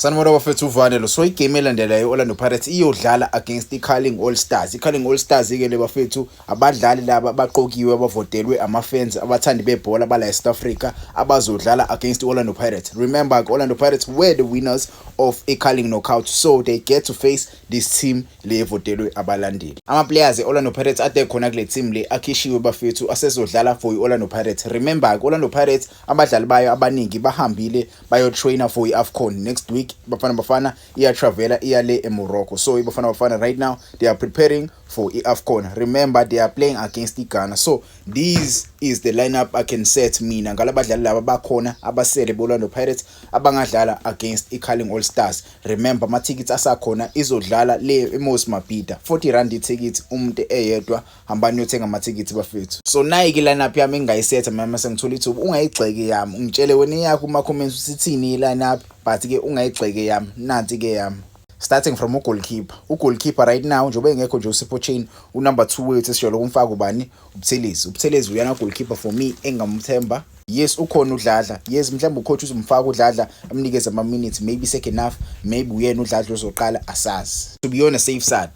Sanibona bafethu uvanelo. So igame elandelayo Orlando Pirates iyodlala against iCarling All Stars. iCarling All Stars ke le bafethu abadlali laba baqokiwe abavotelwe ama-fans abathandi bebhola bala eSouth Africa abazodlala against Orlando Pirates. Remember, Orlando Pirates were the winners of iCarling knockout, so they get to face this team le evotelwe abalandeli. Ama-players Orlando Pirates ade khona kule team le akhishiwe bafethu asezodlala for iOrlando Pirates. Remember, Orlando Pirates abadlali bayo abaningi bahambile bayo-trainer for iAFCON next week. Bafana iya-travela iya le eMorocco. So Bafana right now they are preparing for iAFCON. Remember, they are playing against Ghana. So this is the lineup I can set mina ngalabadlali laba bakhona abasele boLorlando Pirates abangadlala against iCarling All Stars. Remember, ama-tickets asakhona izodlala le eMos Mabhida 40 rand i-ticket umuntu eyedwa. Hambani uyothenga ama-tickets bafethu. So nayi ke lineup yami engayisetha mama sengithola ithuba. Ungayigxeki yami, ungitshele wena yakho kuma-comments usithini i-lineup, but ke ungayigxeki yami. Nanti ke yami. Starting from ugoalkeeper. Ugoalkeeper right now njobe engekho nje uSipho Chain unumber 2 wethu esijolo kumfaka ubani uButhelezi. uButhelezi uyana goalkeeper for me engamthemba. Yes, ukhona uDladla. Yes, mhlawumbe ucoach uzomfaka uDladla amnikeze ama minutes, maybe second half, maybe uyena uDladla ozoqala asazi. To be on a safe side,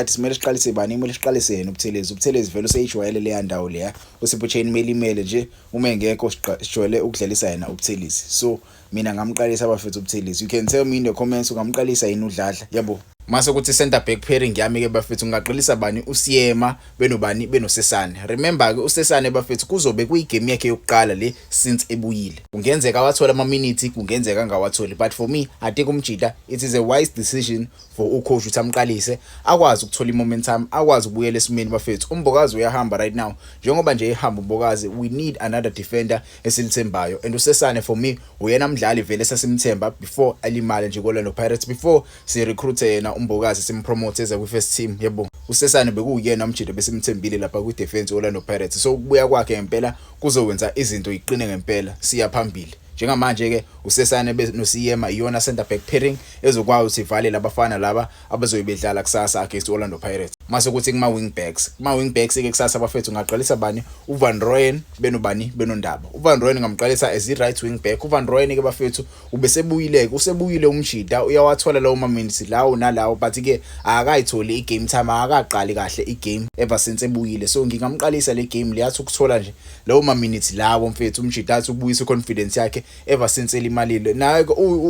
simele siqalise bani, imele siqalise yena uButhelezi. uButhelezi vele useyijwayele le yandawo leya. uSipho Chain imele nje uma engekho sijwayele ukudlalisa yena uButhelezi. So mina ngamqalisa abafethu uButhelezi. You can tell me in the comments ungamqalisa yini uDladla, yabo. Mase ukuthi center back pairing yami ke bafethu ngaqalisa bani uSiyema benobani benosesane. Remember ke uSesane bafethu kuzobe kuyigame yakhe yokuqala le since ebuyile. Kungenzeka wathola ama minutes, kungenzeka ngawatholi, but for me I think umjida it is a wise decision for ucoach ukuthi amqalise akwazi ukuthola momentum, akwazi ukubuyela esimeni bafethu. Umbokazi uyahamba right now. Njengoba nje ehamba umbokazi, we need another defender esilithembayo, and uSesane for me uyena mdlali vele sasimthemba before alimale nje koLorlando Pirates, before si recruit yena umbokazi simpromote eza kwi-first team, yebo. uSesane bekuyena umjida besimthembile lapha kwi-defense Orlando Pirates. So ukubuya kwakhe ngempela kuzowenza izinto iqine ngempela, siya phambili. Njengamanje ke uSesane noSiyema iyona center back pairing ezokwazi ukuthi ivale labafana laba abazoyibedlala kusasa against Orlando Pirates. Mase kuthi kuma wingbacks ke kusasa bafethu ngaqalisa bani uVan Rooyen benobani benondaba. uVan Rooyen ngamqalisa as i-right wing back. uVan Rooyen ke bafethu usebuyile umjida uyawathola lawo minutes lawo nalawo, but ke akayitholi igame time, akaqali kahle igame ever since ebuyile. So ngingamqalisa le game liyathi ukuthola nje lawo minutes lawo mfethu umjida athi ubuyisa confidence yakhe ever since elimalile. Naye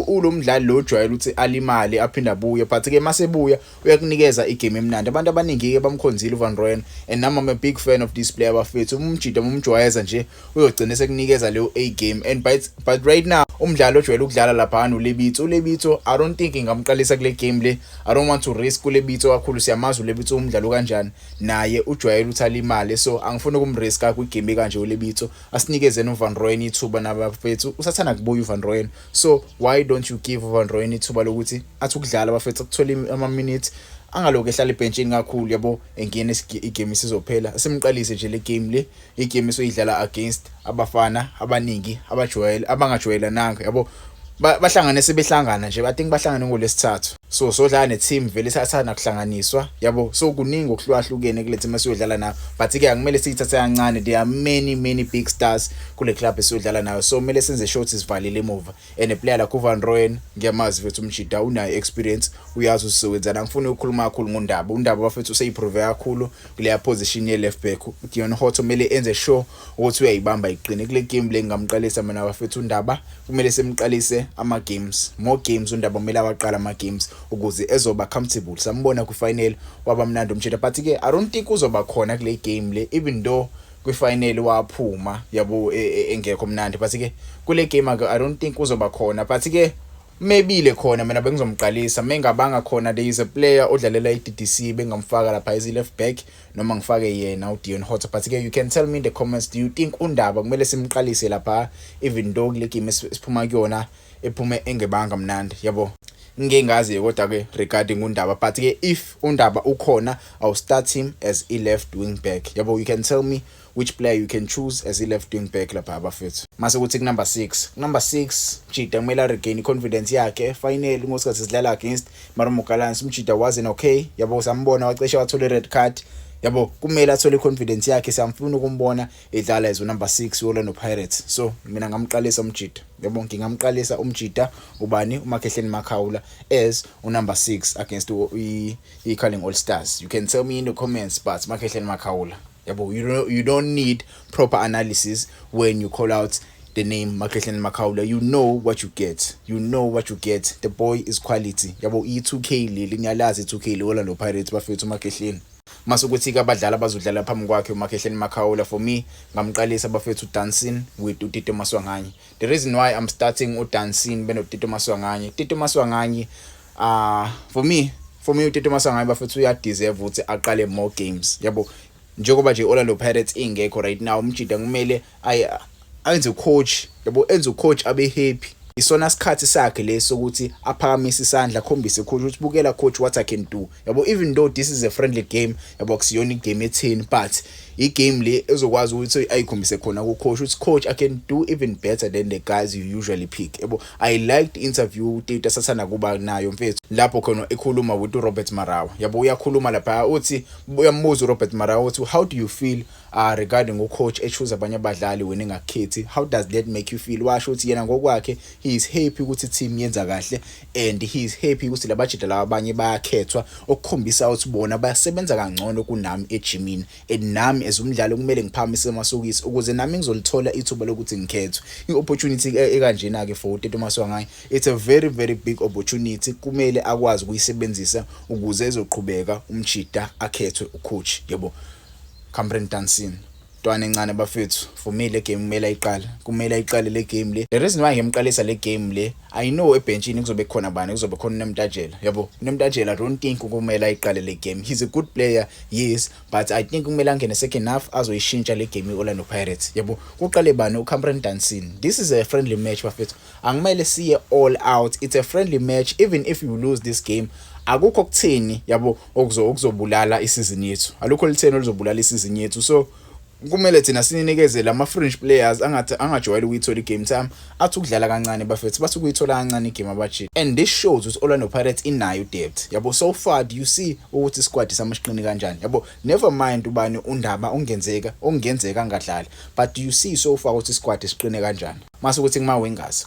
ulo mdlali lo ojwayele ukuthi alimale aphinda abuye, but ke masebuya uyakunikeza igame emnandi. Abantu abaningi ke bamkhonzile uVan Rooyen, and I'm a big fan of this player bafethu. Umjida umjwayeza nje uyogcina sekunikeza leyo A game, and but right now umdlalo ojwayele ukudlala lapha uLebito I don't think ngamqalisa kule game le. I don't want to risk uLebito kakhulu, siyamazi uLebito umdlalo kanjani, naye ujwayele ukuthi alimale, so angifuni ukumriska kwigame kanje uLebito. Asinikeze noVan Rooyen ithuba nabafethu, usathana kubuya uVan Rooyen. So why don't you give uVan Rooyen ithuba lokuthi athi ukudlala bafethu akuthola ama minutes, angaloku ehlala ebenchini kakhulu, yabo. Engine igame isizophela simqalise nje le game le. Igame soyidlala against abafana abaningi abangajwayela nanga, yabo. Bahlangane sebehlangana nje, I think bahlangane ngolesithathu. So sodlala neteam vele sathana kuhlanganiswa, yabo. So kuningi okuhlukahlukene kule team esiyodlala nayo, but ke akumele siyithathe kancane. There are many big stars kule club esiyodlala nayo, so kumele senze shots isivalile emuva. And a player like uVan Rooyen ngiyamazi vethu umjida unayo experience, uyazi usizowenzana. Angifuni ukukhuluma kakhulu ngondaba bafethu useyiprove kakhulu kule position ye left back. Dion Hotto kumele enze sure ukuthi uyayibamba iqine kule game le. Ngamqalisa mina bafethu undaba kumele semqalise more games undaba kumele awaqala ama games ukuze ezoba comfortable. Sambona kwi-final wabamnandi umjida, but ke I don't think uzoba khona kule game le, even though kwi-final waphuma, yabo, engekho mnandi, but ke kule game I don't think uzoba khona, but ke maybe le khona mina bengizomqalisa. Mengabanga khona there is a player odlalela iDDC bengamfaka lapha as left back, noma ngifake yena uDion Hotto. But ke you can tell me in the comments, do you think undaba kumele simqalise lapha even though kule game siphuma kuyona ephume engebanga mnandi, yabo. Ngingazi kodwa ke regarding undaba, but ke if undaba ukhona I'll start him as a left wing back, yabo. You can tell me which player you can choose as a left wing back lapha bafethu. Mase kuthi number 6 Mjida kumele regain confidence yakhe. Final ngosikhathi sidlala against Marmok Gallants umjida wasn't okay, yabo. Sambona wacesha wathola red card, yabo kumele athole confidence yakhe. Siyamfuna ukumbona edlala as number 6 Orlando Pirates. So mina ngamqalisa umjida, yabo ngingamqalisa umjida ubani uMakhehleni Makhawula as number 6 against iCurling All Stars. You can tell me in the comments, but Makhehleni Makhawula, yabo you don't need proper analysis when you call out the name Makhehleni Makhawula. You know what you get. You know what you get. The boy is quality. Yabo i2K le ngiyalazi i2K le Orlando Pirates bafethu Makhehleni. Masukuthi ke abadlali abazodlala phambi kwakhe uMakhehleni Makhawula, for me ngamqalisa bafethu uDancing with uTito Maswanganye. The reason why I'm starting uDancing benoTito Maswanganye, Tito Maswanganye for me uTito Maswanganye bafethu uyadeserve ukuthi aqale more games. Yabo njengoba nje Orlando Pirates ingekho right now, umjida kumele enze coach, yabo enze coach abe happy. Isona sikhathi sakhe leso ukuthi aphakamise isandla akhombise coach ukuthi bukela coach what I can do. Yabo even though this is a friendly game, yabo kusiyona igame e10, but igame le ezokwazi ukuthi ayikhombise khona ku coach ukuthi coach I can do even better than the guys you usually pick. Yabo I liked the interview Tito sathana kuba nayo mfethu lapho khona ekhuluma with Robert Marawa. Yabo uyakhuluma lapha uthi uyambuza Robert Marawa ukuthi how do you feel regarding ucoach echoose abanye abadlali wena engakhethi, how does that make you feel? Washo ukuthi yena ngokwakhe he is happy ukuthi team yenza kahle, and he is happy ukuthi labajida laba abanye bayakhethwa okukhombisa ukuthi bona bayasebenza kangcono kunami ejimini, and nami as umdlali kumele ngiphamise amasokisi ukuze nami ngizolithola ithuba lokuthi ngikhethwe. I-opportunity ekanjena ke for uTito Maswanganye, it's a very very big opportunity. Kumele akwazi ukuyisebenzisa ukuze ezoqhubeka umjida akhethwe ucoach. Yebo Cameron Dancing ntwana encane bafethu, for me le game kumele ayiqale le game le. The reason why ngimqalisa le game le, I know ebenchini kuzobe khona bani, kuzobe khona uNemtajela. Yabo uNemtajela I don't think kumele ayiqale le game. He's a good player, yes, but I think kumele angene second half azoyishintsha le game iOrlando Pirates. Yabo kuqale bani uCameron Dancing. This is a friendly match bafethu, angimele siye all out. It's a friendly match. Even if you lose this game, akukho kutheni yabo okuzobulala isizini yethu, alukho litheni oluzobulala isizini yethu. So kumele thina sininikeze ama fringe players angajwayele ukuyithola igame time, athi ukudlala kancane bafethu bathi ukuyithola kancane igame abajida. And this shows ukuthi Orlando Pirates inayo depth. Yabo so far do you see ukuthi squad samashqini kanjani? Yabo never mind ubani undaba ongenzeka angadlali, but do you see so far ukuthi squad isiqine kanjani? Mase ukuthi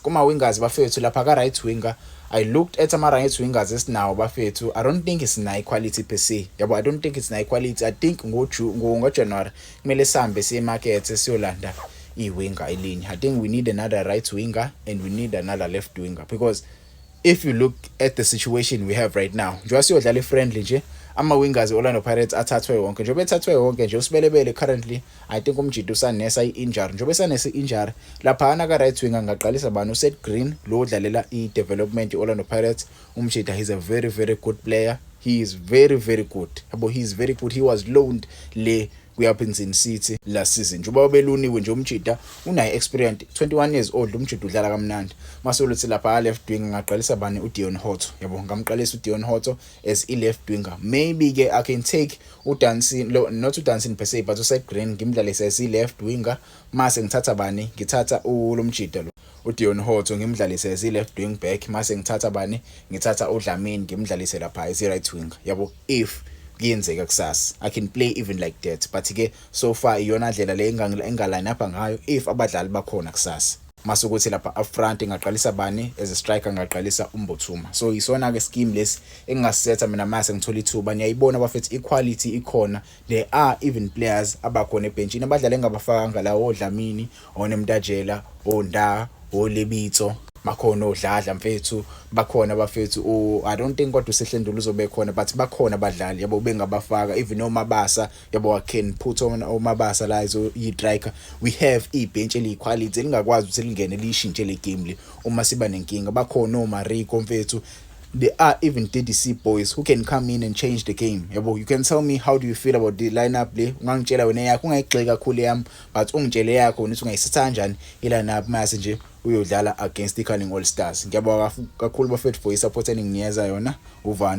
kuma wingers bafethu lapha ka right winger, I looked at ama right wingers esinawo bafethu. I don't think it's nice quality per se. Yabo I don't think it's nice quality. I think ngo January kumele sambe siye market siyolanda i-winger elinye. I think we need another right winger and we need another left winger, because if you look at the situation we have right now, njengoba siyodlala friendly nje, ama wingers Orlando Pirates athathwe wonke. Njengoba ethathwe wonke nje usibelebele currently, I think umjida usanesa i-injury. Njengoba esanesa i-injury lapha ana ka right winger ngaqalisa bani uSeth Green lo dlalela i-development Orlando Pirates. Umjida he's a very very good player. He is very very good. Yabo he is very good. He was loaned le kuyaphindza City last season. Njengoba beluniwe nje umjida unayo experience, 21 years old. Umjida udlala kamnandi. Masoluthi lapha left winger ngaqalisa bani uDion Hotto. Yabo ngamqalisa uDion Hotto as i-left winger. Maybe ke I can take uDancing, not uDancing per se, but uSeth Green ngimdlalise as i-left winger. Mase ngithatha bani, ngithatha lomjida lo uDion Hotto ngimdlalise as i-left wing back. Mase ngithatha bani, ngithatha uDlamini ngimdlalise lapha as i-right winger. Yabo if kuyenzeka kusasa I can play even like that, but ke so far iyona ndlela le engaline up ngayo if abadlali bakhona kusasa. Masukuthi lapha up front ngaqalisa bani as a striker, ngaqalisa uMbothuma. So isona ke scheme lesi engasisetha mina mase ngithola ithuba. Niyayibona bafethu equality ikhona. There are even players abakhona ebenchini abadlala engabafaka ngalawo oDlamini, oNemtajela, oNda, oLebitso, bakhona odladla mfethu, bakhona bafethu I don't think kodwa uSehlendulo uzobe khona, but bakhona abadlali yabo bengabafaka. Even oMabasa yabo I can put on oMabasa la izo i-striker. We have ibench eliquality elingakwazi ukuthi lingene lishintshe le game le uma siba nenkinga. Bakhona oMariko mfethu. There are even DDC boys who can come in and change the game. Yabo you can tell me how do you feel about the lineup le. Ungangitshela wena yakho, ungayigxeka kakhulu yami, but ungitshele yakho ukuthi ungayisitha kanjani ilineup mase nje uyodlala against iCurling All Stars. Ngiyabonga kakhulu bafethu for isupport eningiyeza yona. Uvana.